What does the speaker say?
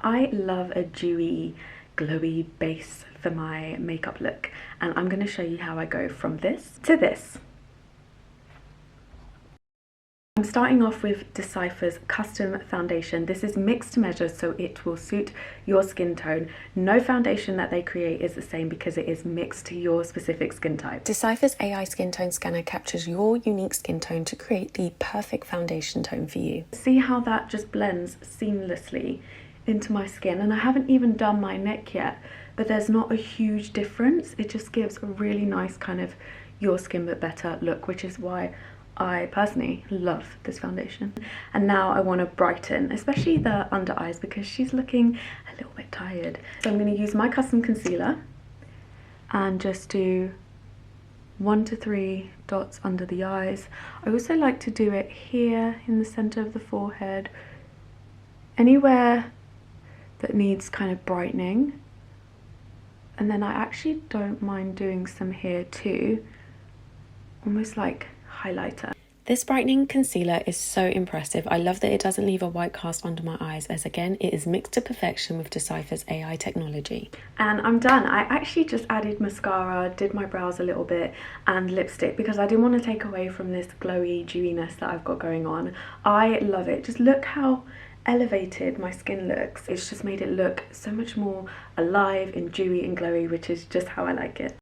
I love a dewy, glowy base for my makeup look, and I'm going to show you how I go from this to this. I'm starting off with DCYPHER's custom foundation. This is mixed to measure, so it will suit your skin tone. No foundation that they create is the same because it is mixed to your specific skin type. DCYPHER's AI skin tone scanner captures your unique skin tone to create the perfect foundation tone for you. See how that just blends seamlessly into my skin, and I haven't even done my neck yet, but there's not a huge difference. It just gives a really nice kind of your skin but better look, which is why I personally love this foundation. And now I want to brighten, especially the under eyes, because she's looking a little bit tired. So I'm going to use my custom concealer and just do 1 to 3 dots under the eyes. I also like to do it here in the center of the forehead, anywhere that needs kind of brightening. And then I actually don't mind doing some here too, almost like highlighter. This brightening concealer is so impressive. I love that it doesn't leave a white cast under my eyes, as again it is mixed to perfection with DCYPHER's AI technology. And I'm done. I actually just added mascara, did my brows a little bit, and lipstick, because I didn't want to take away from this glowy dewiness that I've got going on. I love it. Just look how elevated my skin looks. It's just made it look so much more alive and dewy and glowy, which is just how I like it.